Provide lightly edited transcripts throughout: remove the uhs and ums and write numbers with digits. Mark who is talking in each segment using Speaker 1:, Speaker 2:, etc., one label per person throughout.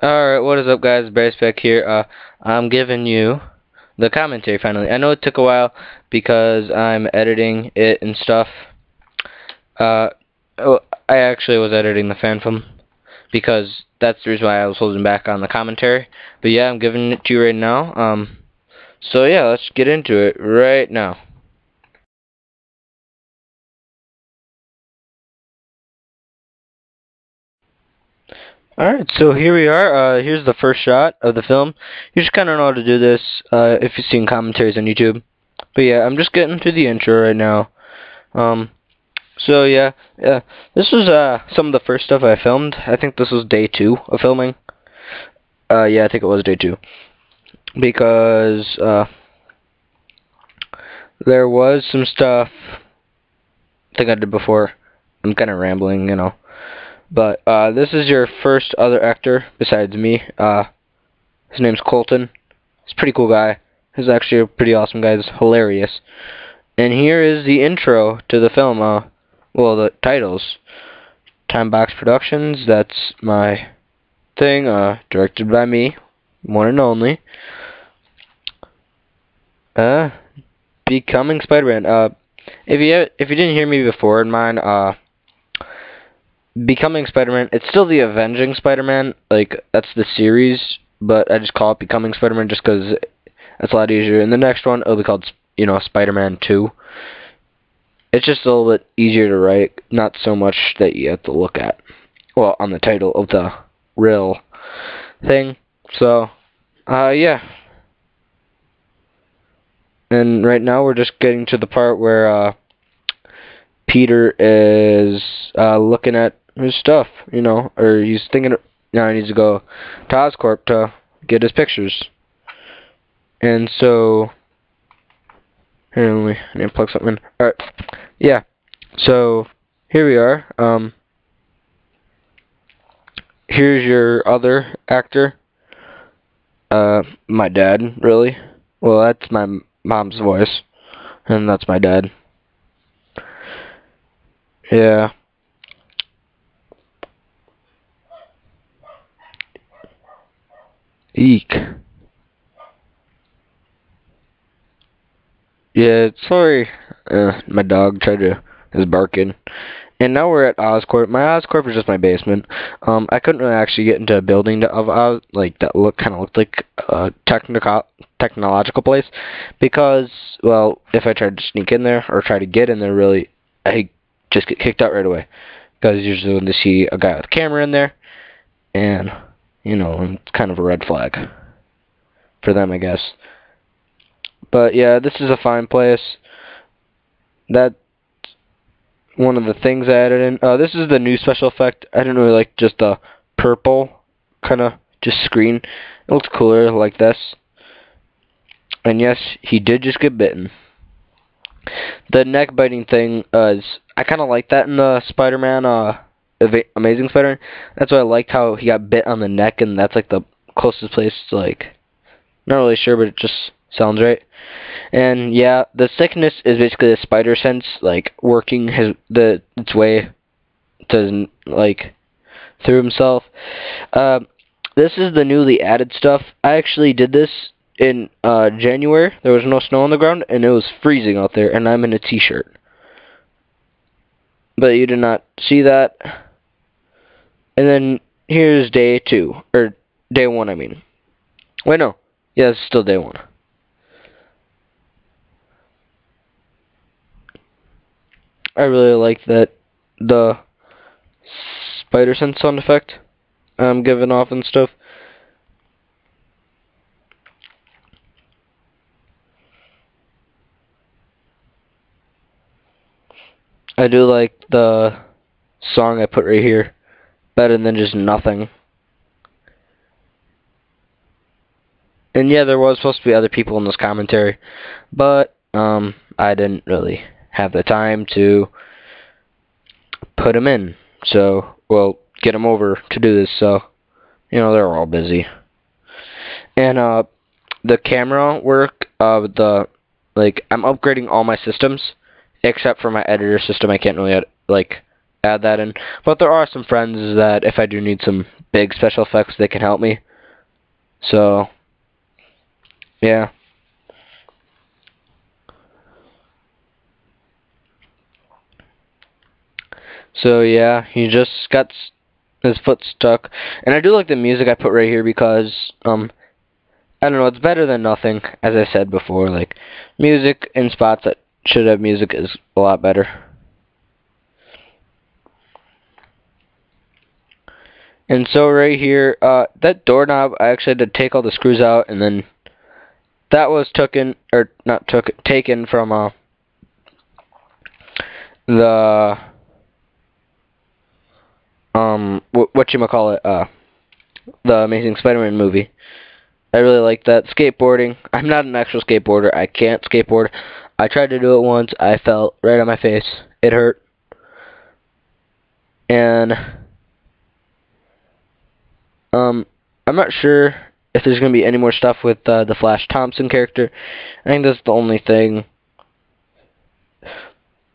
Speaker 1: Alright, what is up guys, Bryce back here. I'm giving you the commentary finally. I know it took a while because I'm editing it and stuff. I actually was editing the fan film because that's the reason why I was holding back on the commentary. But yeah, I'm giving it to you right now. So yeah, let's get into it right now. Alright, so here we are. Here's the first shot of the film. You just kind of know how to do this if you've seen commentaries on YouTube. But yeah, I'm just getting to the intro right now. So yeah, this was some of the first stuff I filmed. I think this was day 2 of filming. Yeah, I think it was day 2. Because there was some stuff I think I did before. I'm kind of rambling, you know. But this is your first other actor besides me. His name's Colton. He's a pretty cool guy. He's actually a pretty awesome guy. He's hilarious. And here is the intro to the film. Well, the titles. Timebox Productions. That's my thing. Directed by me, one and only. Becoming Spider-Man. If you didn't hear me before in mine, Becoming Spider-Man, it's still the Avenging Spider-Man, like, that's the series, but I just call it Becoming Spider-Man just because it's a lot easier. And the next one, it'll be called, Spider-Man 2. It's just a little bit easier to write, not so much that you have to look at, well, on the title of the real thing. So, yeah. And right now we're just getting to the part where, Peter is looking at his stuff, or he's thinking now he needs to go to Oscorp to get his pictures. And so, here, let me plug something in. Alright, yeah, so here we are. Here's your other actor. My dad, really. Well, that's my mom's voice, and that's my dad. Yeah. Eek. Yeah, sorry. My dog is barking. And now we're at Oscorp. My Oscorp is just my basement. I couldn't really actually get into a building of Oz, like, that kind of looked like a technological place, because, well, if I tried to sneak in there or try to get in there, really, I just get kicked out right away. Because usually when they see a guy with a camera in there, and, it's kind of a red flag for them, I guess. But yeah, this is a fine place. That's one of the things I added in. This is the new special effect. I didn't really like just the purple kind of just screen. It looks cooler like this. And yes, he did just get bitten. The neck biting thing is, I kind of like that in the Spider-Man, Amazing Spider-Man. That's why I liked how he got bit on the neck, and that's like the closest place to, like, not really sure, but it just sounds right. And yeah, the sickness is basically the spider sense, like, working its way to, like, through himself. This is the newly added stuff. I actually did this in January. There was no snow on the ground, and it was freezing out there, and I'm in a t-shirt. But you did not see that. And then here's day 2, or day 1, I mean. Wait, no. Yeah, it's still day 1. I really like that the spider sense sound effect I'm giving off and stuff. I do like the song I put right here better than just nothing. And yeah, there was supposed to be other people in this commentary, but I didn't really have the time to put them in. So, well, get them over to do this. So, they're all busy. And the camera work of I'm upgrading all my systems except for my editor system. I can't really add that in. But there are some friends that if I do need some big special effects, they can help me. So, yeah. So yeah, he just got his foot stuck. And I do like the music I put right here because, I don't know, it's better than nothing, as I said before. Like, music in spots that should have music is a lot better. And so right here, that doorknob, I actually had to take all the screws out, and then that was taken from, the, whatchamacallit, the Amazing Spider-Man movie. I really like that. Skateboarding. I'm not an actual skateboarder. I can't skateboard. I tried to do it once. I fell right on my face. It hurt. And, I'm not sure if there's going to be any more stuff with the Flash Thompson character. I think that's the only thing.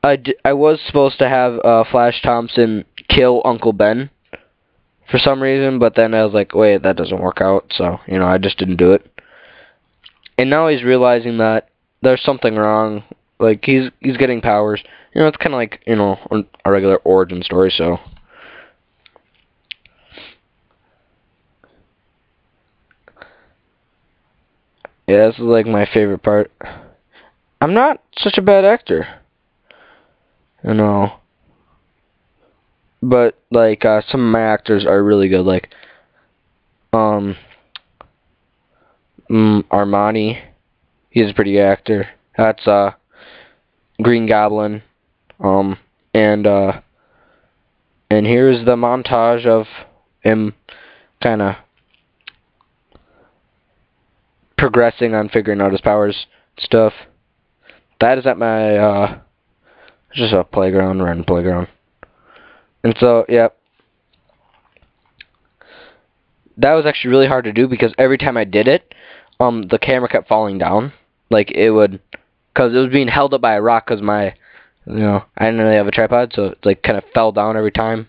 Speaker 1: I was supposed to have Flash Thompson kill Uncle Ben for some reason, but then I was like, wait, that doesn't work out, so, I just didn't do it. And now he's realizing that there's something wrong. Like, he's getting powers. It's kind of like, a regular origin story, so. Yeah, this is like my favorite part. I'm not such a bad actor. But, like, some of my actors are really good, like, Armani, he's a pretty good actor. That's, Green Goblin, and here's the montage of him kinda progressing on figuring out his powers stuff. That is at my, just a playground, random playground. And so, yep. That was actually really hard to do because every time I did it, the camera kept falling down. Like, it would, because it was being held up by a rock because I didn't really have a tripod, so it, like, kind of fell down every time.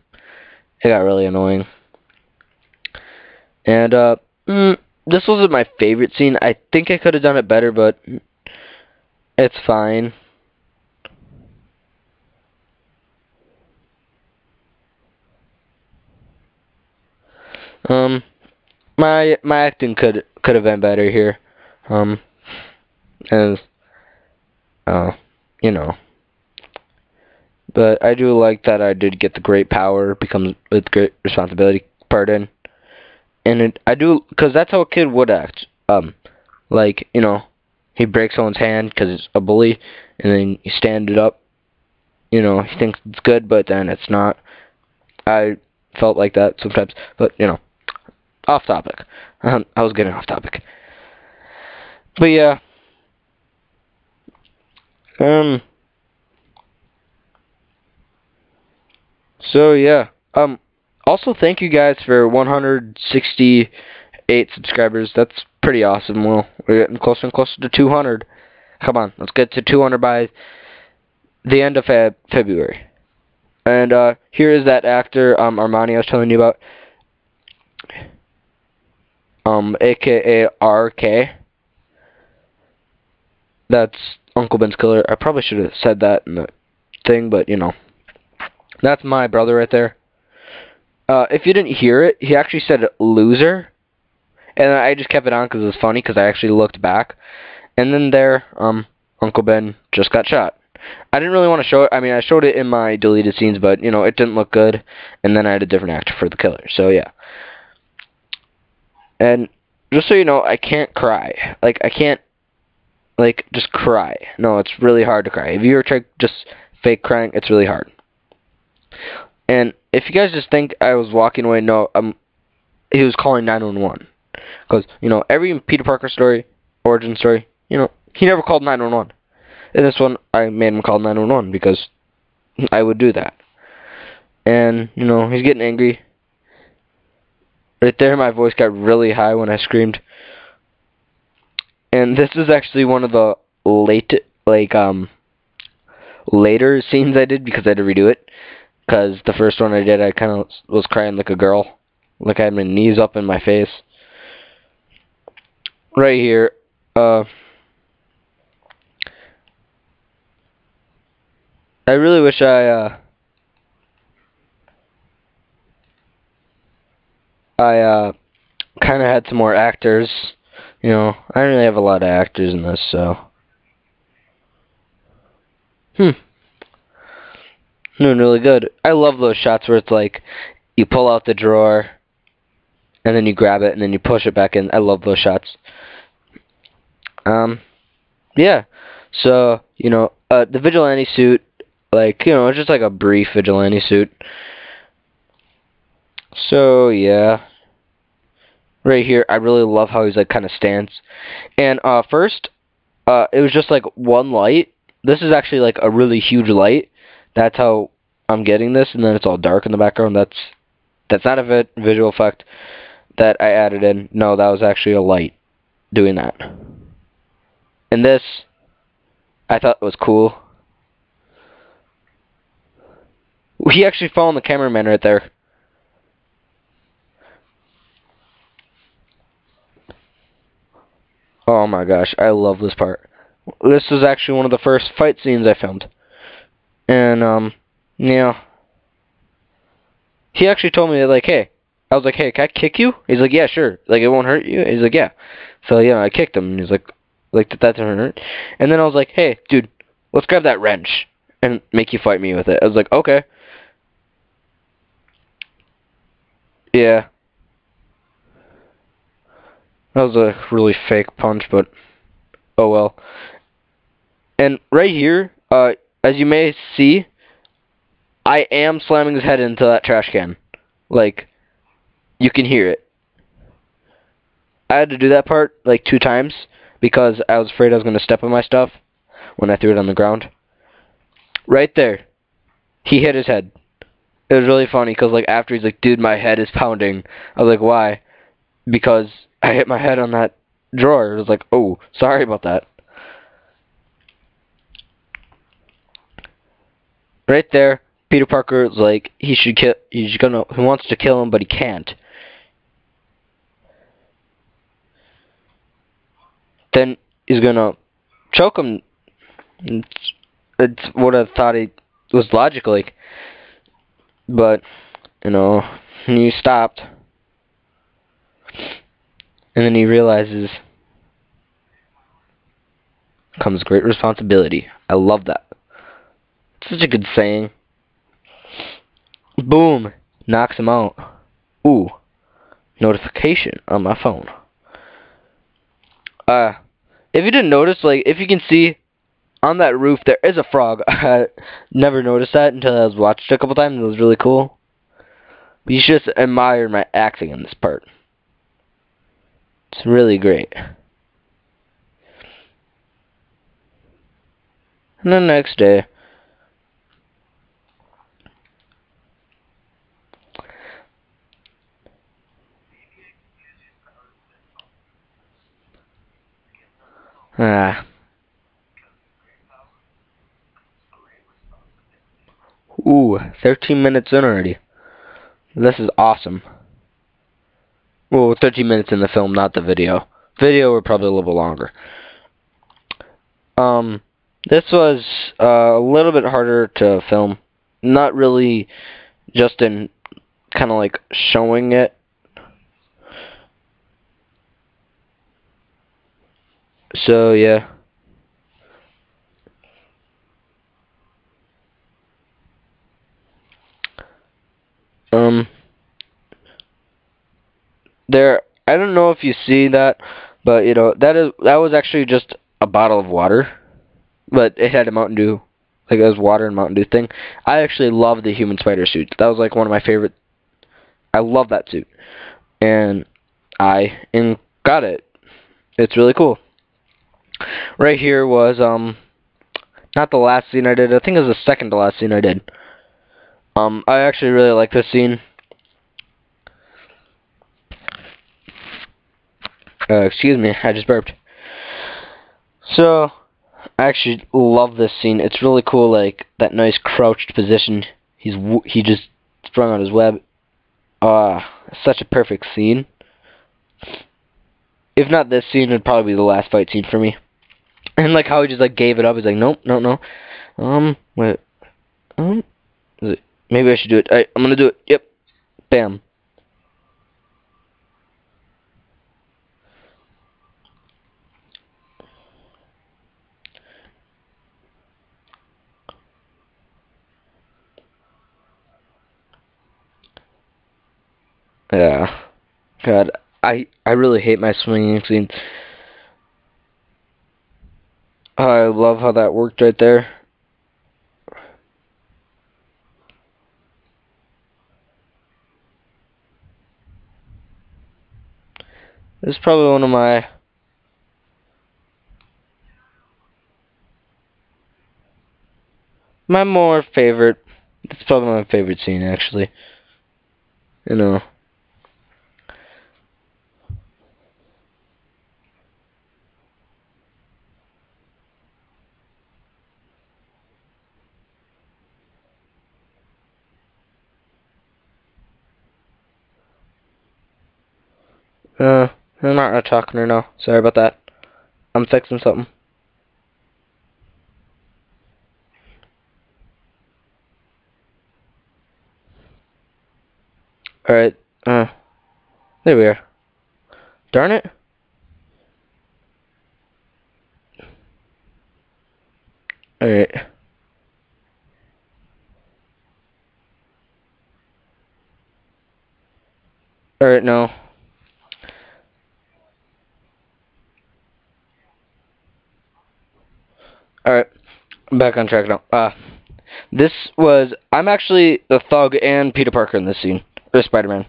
Speaker 1: It got really annoying. And, this wasn't my favorite scene. I think I could have done it better, but it's fine. My acting could have been better here. As But I do like that I did get the great power becomes with great responsibility part in. And I do, because that's how a kid would act. Like, he breaks someone's hand because it's a bully, and then you stand it up. He thinks it's good, but then it's not. I felt like that sometimes, but, off topic. I was getting off topic. But, yeah. So, yeah. Also, thank you guys for 168 subscribers. That's pretty awesome. Well, we're getting closer and closer to 200. Come on, let's get to 200 by the end of February. And here is that actor, Armani, I was telling you about. AKA RK. That's Uncle Ben's killer. I probably should have said that in the thing, but, That's my brother right there. If you didn't hear it, he actually said loser. And I just kept it on because it was funny because I actually looked back. And then there, Uncle Ben just got shot. I didn't really want to show it. I mean, I showed it in my deleted scenes, but, it didn't look good. And then I had a different actor for the killer. So, yeah. And just so you know, I can't cry. Like, I can't, like, just cry. No, it's really hard to cry. If you ever try just fake crying, it's really hard. And if you guys just think I was walking away, no, he was calling 911. Because, every Peter Parker story, origin story, he never called 911. In this one, I made him call 911 because I would do that. And, he's getting angry. Right there, my voice got really high when I screamed. And this is actually one of the later scenes I did because I had to redo it. Because the first one I did, I kind of was crying like a girl. Like I had my knees up in my face. Right here, I really wish I kind of had some more actors. You know, I don't really have a lot of actors in this, so. Doing really good. I love those shots where it's like, you pull out the drawer, and then you grab it, and then you push it back in. I love those shots. Yeah. So, you know, the vigilante suit, like, you know, it's just like a brief vigilante suit. So, yeah. Right here, I really love how he's, like, kind of stands. And, first, it was just, like, one light. This is actually, like, a really huge light. That's how I'm getting this, and then it's all dark in the background. That's not a visual effect that I added in. No, that was actually a light doing that. And this, I thought was cool. He actually found the cameraman right there. Oh my gosh, I love this part. This is actually one of the first fight scenes I filmed. And, yeah. He actually told me, like, hey. I was like, hey, can I kick you? He's like, yeah, sure. Like, it won't hurt you? He's like, yeah. So, yeah, I kicked him. And he's like, that doesn't hurt. And then I was like, hey, dude, let's grab that wrench and make you fight me with it. I was like, okay. Yeah. That was a really fake punch, but oh well. And right here, as you may see, I am slamming his head into that trash can. Like, you can hear it. I had to do that part, like, 2 times, because I was afraid I was going to step on my stuff when I threw it on the ground. Right there. He hit his head. It was really funny, because, like, after he's like, dude, my head is pounding. I was like, why? Because I hit my head on that drawer. It was like, oh, sorry about that. Right there, Peter Parker is like, he wants to kill him, but he can't. Then he's gonna choke him. It's what I thought it was logically, but you know, he stopped, and then he realizes comes great responsibility. I love that. It's such a good saying. Boom, knocks him out. Ooh, notification on my phone. If you didn't notice, like, if you can see on that roof, there is a frog. I never noticed that until I was watched it a couple times. It was really cool. But you should just admire my acting in this part. It's really great. And the next day, ooh, 13 minutes in already. This is awesome. Well, 13 minutes in the film, not the video. Video were probably a little bit longer. This was a little bit harder to film. Not really just in kind of like showing it. So, yeah. I don't know if you see that, but you know, that was actually just a bottle of water, but it had a Mountain Dew, like it was water and Mountain Dew thing. I actually love the human spider suit. That was like one of my favorite. I love that suit, and I got it. It's really cool. Right here was not the last scene I did. I think it was the second to last scene I did. I actually really like this scene. Excuse me, I just burped. So, I actually love this scene. It's really cool, like, that nice crouched position he just sprung on his web. Such a perfect scene. If not this scene, it'd probably be the last fight scene for me. And like how he just like gave it up. He's like, nope, no. Wait. Maybe I should do it. I'm gonna do it. Yep. Bam. Yeah. God, I really hate my swinging scene. I love how that worked right there. This is probably one of my more favorite. It's probably my favorite scene, actually. You know. I'm not talking right now. Sorry about that. I'm fixing something. Alright, there we are. Darn it. Alright. Alright, no. Alright, I'm back on track now. I'm actually the Thug and Peter Parker in this scene. Or Spider-Man.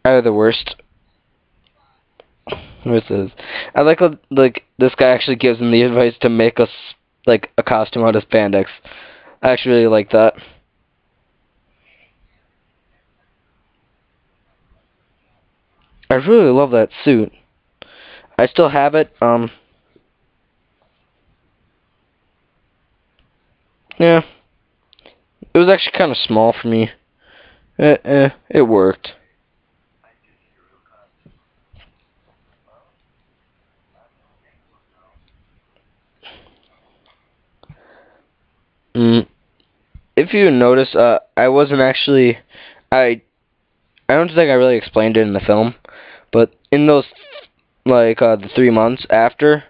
Speaker 1: Are the worst. What's this? I like how, like, this guy actually gives him the advice to make us, like, a costume out of spandex. I actually really like that. I really love that suit. I still have it, yeah. It was actually kind of small for me. It worked. If you notice, I wasn't actually, I don't think I really explained it in the film, but in those, like, the 3 months after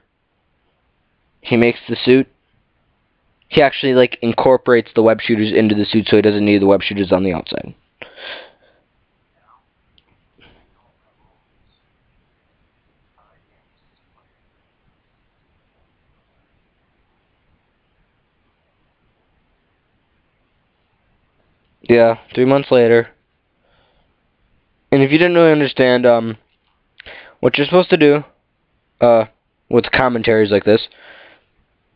Speaker 1: he makes the suit, he actually, like, incorporates the web shooters into the suit so he doesn't need the web shooters on the outside. Yeah, 3 months later. And if you didn't really understand, what you're supposed to do, with commentaries like this,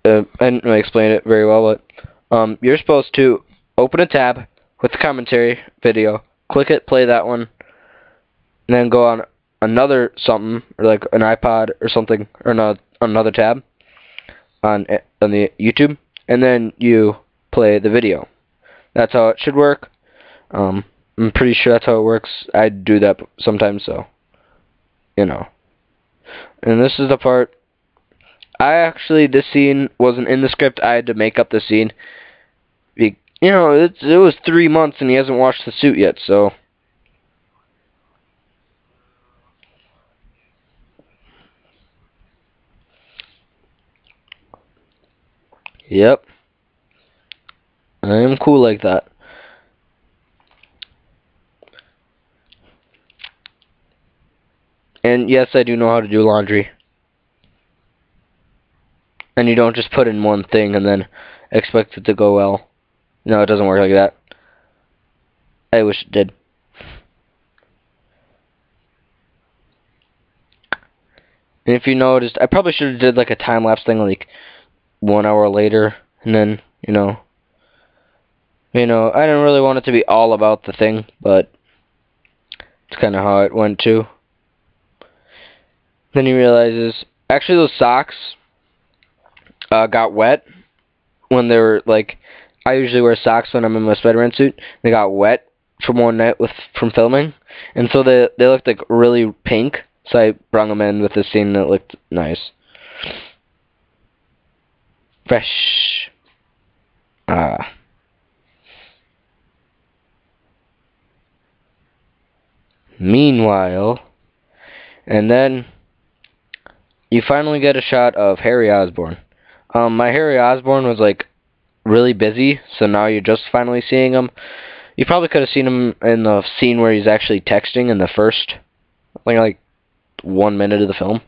Speaker 1: I didn't really explain it very well, but, you're supposed to open a tab with the commentary video, click it, play that one, and then go on another something, or like an iPod or something, or another tab on the YouTube, and then you play the video. That's how it should work. I'm pretty sure that's how it works. I do that sometimes, so, you know. And this is the part. This scene wasn't in the script. I had to make up the scene. You know, it was 3 months and he hasn't washed the suit yet, so. Yep. I am cool like that. And yes, I do know how to do laundry. And you don't just put in one thing and then expect it to go well. No, it doesn't work like that. I wish it did. And if you noticed, I probably should have did like a time-lapse thing like 1 hour later. And then, I didn't really want it to be all about the thing, but it's kind of how it went too. Then he realizes, actually those socks got wet when they were like, I usually wear socks when I'm in my Spider-Man suit. They got wet from one night from filming, and so they looked like really pink. So I brought them in with this scene that looked nice, fresh. Meanwhile, and then you finally get a shot of Harry Osborn. My Harry Osborn was like really busy, so now you're just finally seeing him. You probably could have seen him in the scene where he's actually texting in the first, I think, like 1 minute of the film.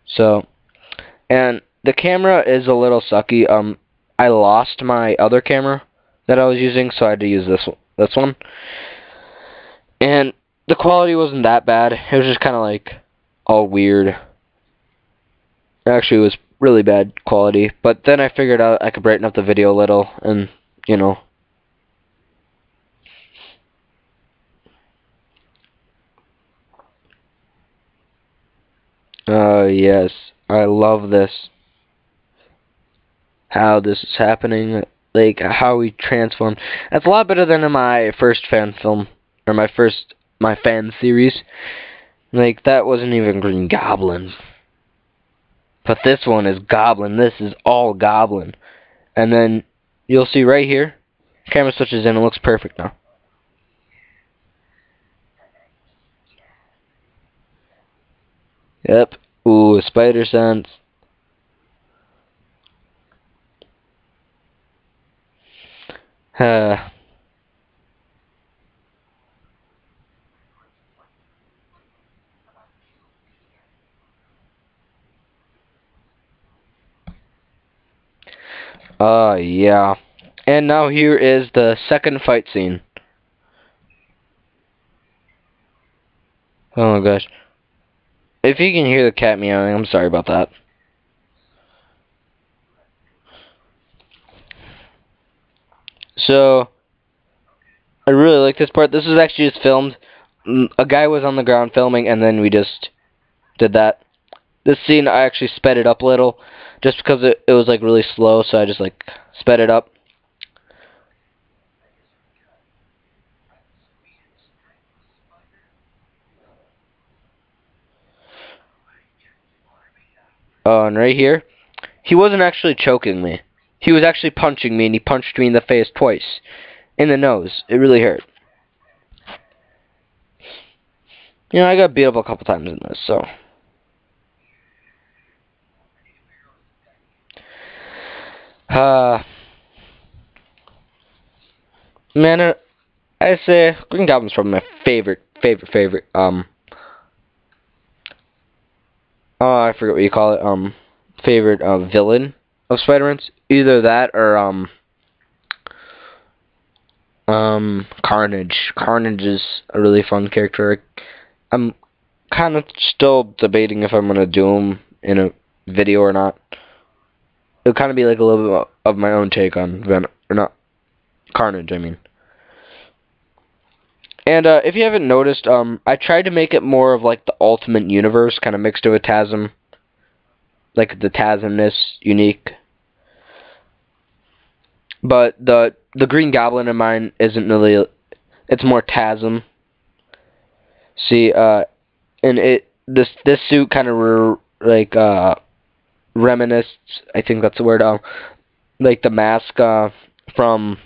Speaker 1: So, and the camera is a little sucky. I lost my other camera that I was using, so I had to use this one. And the quality wasn't that bad. It was just kind of like all weird. Actually, it was really bad quality. But then I figured out I could brighten up the video a little, and you know. Yes, I love this. How this is happening, like how we transform. That's a lot better than in my first fan film, or my fan series. Like, that wasn't even Green Goblin. But this one is Goblin. This is all Goblin. And then you'll see right here, camera switches in, it looks perfect now. Yep. Ooh, spider sense. Uh, yeah. And now here is the second fight scene. Oh my gosh. If you can hear the cat meowing, I'm sorry about that. So, I really like this part. This is actually just filmed. A guy was on the ground filming, and then we just did that. This scene, I actually sped it up a little, just because it was like really slow, so I just like sped it up. Oh, and right here, he wasn't actually choking me. He was actually punching me, and he punched me in the face twice. In the nose. It really hurt. You know, I got beat up a couple times in this, so. Man, I say Green Goblin's probably my favorite, oh, I forget what you call it, favorite, villain of Spider-Man's. Either that or, Carnage. Carnage is a really fun character. I'm kind of still debating if I'm gonna do him in a video or not. It'll kind of be like a little bit of my own take on Venom, or not, Carnage, I mean. And if you haven't noticed, I tried to make it more of like the Ultimate Universe, kind of mixed with TASM, like the TASMness unique. But the Green Goblin in mine isn't really. It's more TASM. See, and this suit kind of reminisces. I think that's the word. Like the mask from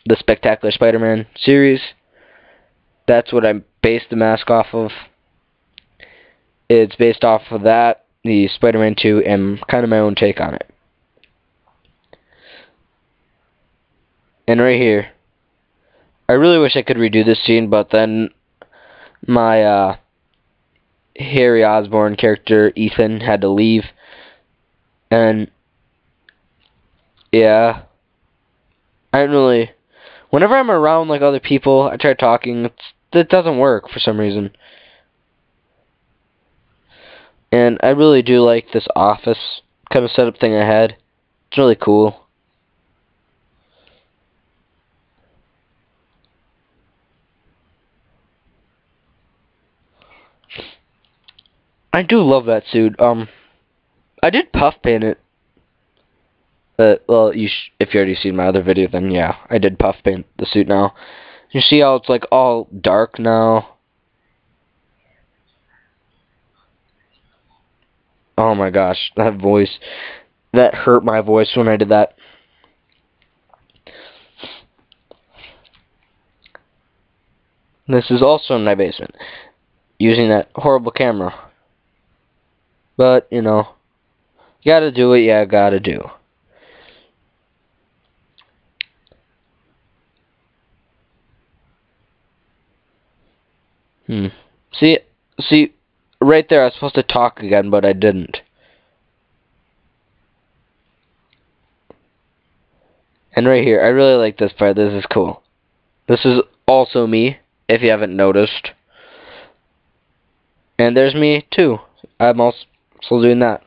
Speaker 1: the Spectacular Spider-Man series. That's what I based the mask off of. It's based off of that, the Spider-Man 2, and kind of my own take on it. And right here, I really wish I could redo this scene, but then my Harry Osborn character, Ethan, had to leave. And yeah, I don't really. Whenever I'm around like other people, I try talking. It doesn't work for some reason. And I really do like this office kind of setup thing I had. It's really cool. I do love that suit. I did puff paint it. Well, if you already seen my other video, then yeah, I did puff paint the suit now. You see how it's like all dark now? Oh my gosh, that voice. That hurt my voice when I did that. This is also in my basement, using that horrible camera. But, you know, gotta do what you gotta do. See, right there I was supposed to talk again, but I didn't. And right here, I really like this part. This is cool. This is also me, if you haven't noticed. And there's me, too. I'm also doing that.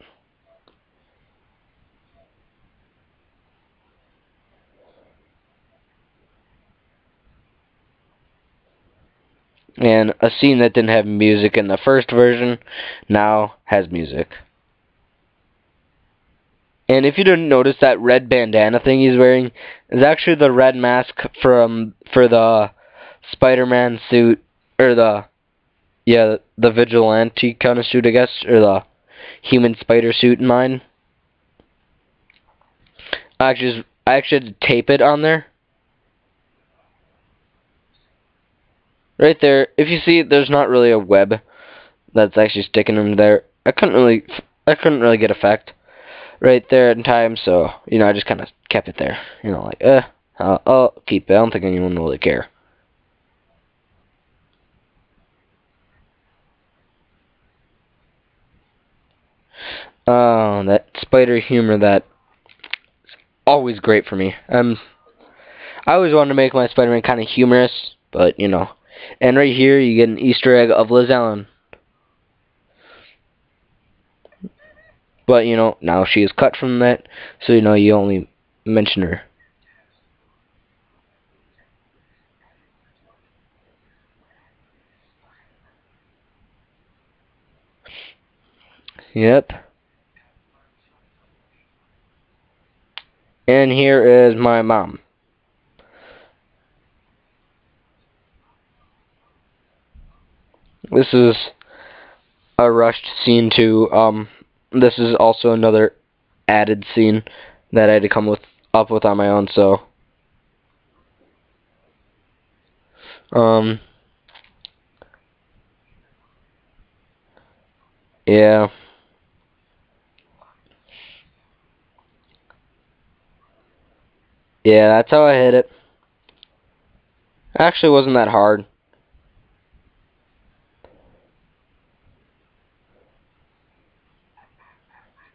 Speaker 1: And a scene that didn't have music in the first version now has music. And if you didn't notice, that red bandana thing he's wearing is actually the red mask for the Spider-Man suit, or the vigilante kind of suit, I guess, or the human spider suit in mine. I actually had to tape it on there. Right there, if you see, there's not really a web that's actually sticking in there. I couldn't really get effect right there in time, so, you know, I just kind of kept it there. You know, like, I'll keep it. I don't think anyone will really care. That spider humor, that's always great for me. I always wanted to make my Spider-Man kind of humorous, but, you know. And right here, you get an Easter egg of Liz Allen. But, you know, now she is cut from that, so, you know, you only mention her. Yep. And here is my mom. This is a rushed scene too. This is also another added scene that I had to come up with on my own, so yeah. Yeah, that's how I hit it. Actually, it wasn't that hard.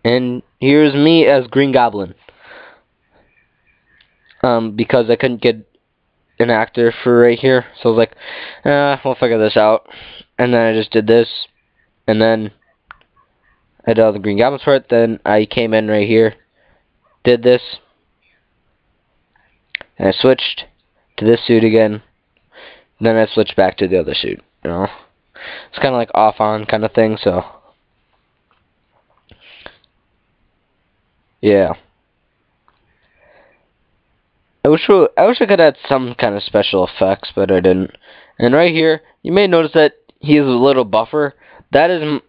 Speaker 1: And here's me as Green Goblin. Because I couldn't get an actor for right here, so I was like, we'll figure this out. And then I just did this, and then I did all the Green Goblins part. Then I came in right here, did this, and I switched to this suit again. Then I switched back to the other suit. You know, it's kind of like off-on kind of thing. So yeah. I wish I could add some kind of special effects, but I didn't. And right here, you may notice that he's a little buffer. That is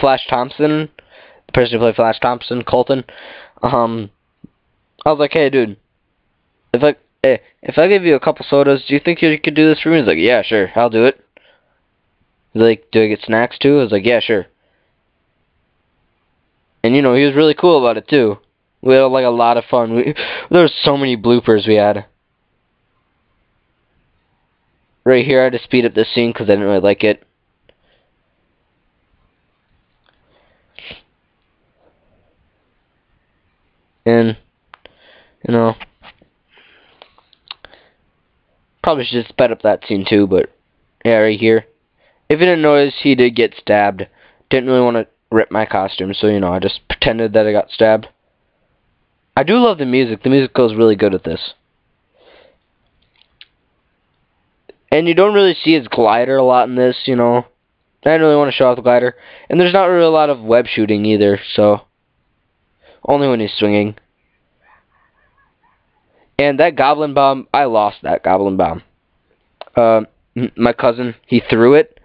Speaker 1: Flash Thompson, the person who played Flash Thompson, Colton. I was like, hey, dude, if I give you a couple sodas, do you think you could do this for me? He's like, yeah, sure, I'll do it. He's like, do I get snacks too? I was like, yeah, sure. And you know, he was really cool about it too. We had like a lot of fun. There were so many bloopers we had. Right here, I had to speed up this scene because I didn't really like it. And, you know, probably should sped up that scene too, but yeah, right here. If you didn't notice, he did get stabbed. Didn't really want to rip my costume, so, you know, I just pretended that I got stabbed. I do love the music. The music goes really good at this. And you don't really see his glider a lot in this, you know. I didn't really want to show off the glider. And there's not really a lot of web shooting either, so only when he's swinging. And that goblin bomb, I lost that goblin bomb. My cousin, he threw it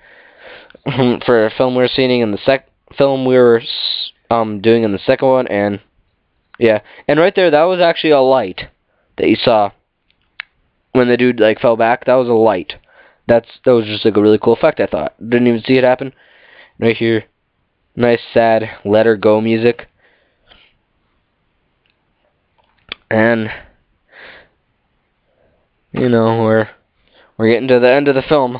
Speaker 1: for a film we were seeing in the film we were doing in the second one, and yeah, and right there, that was actually a light that you saw when the dude like fell back. That was a light. That was just like a really cool effect, I thought. Didn't even see it happen. Right here, nice sad Let Her Go music, and you know we're getting to the end of the film.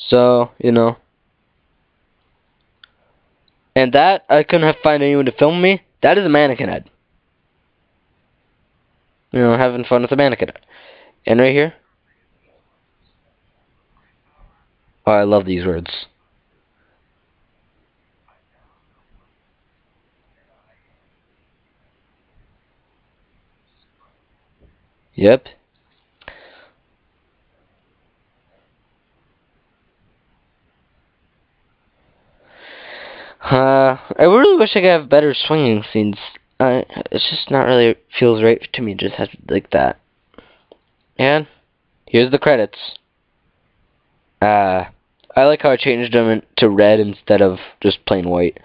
Speaker 1: So, you know. And that, I couldn't find anyone to film me. That is a mannequin head. You know, having fun with a mannequin head. And right here. Oh, I love these words. Yep. I really wish I could have better swinging scenes. It's just not really feels right to me. It just has like that. And here's the credits. I like how I changed them to red instead of just plain white.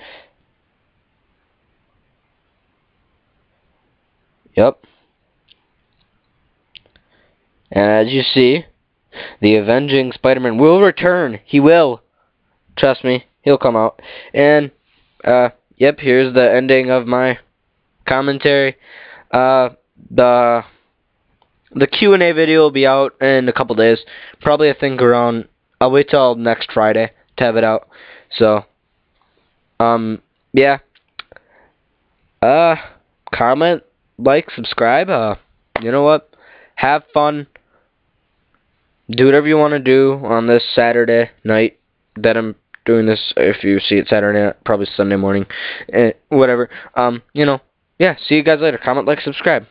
Speaker 1: Yep. And as you see, the Avenging Spider-Man will return. He will. Trust me, he'll come out. And, yep, here's the ending of my commentary. The Q&A video will be out in a couple days. Probably, I think, around... I'll wait till next Friday to have it out. So, yeah. Comment, like, subscribe. You know what? Have fun. Do whatever you want to do on this Saturday night that I'm doing this. If you see it Saturday night, probably Sunday morning. Whatever. You know, yeah, see you guys later. Comment, like, subscribe.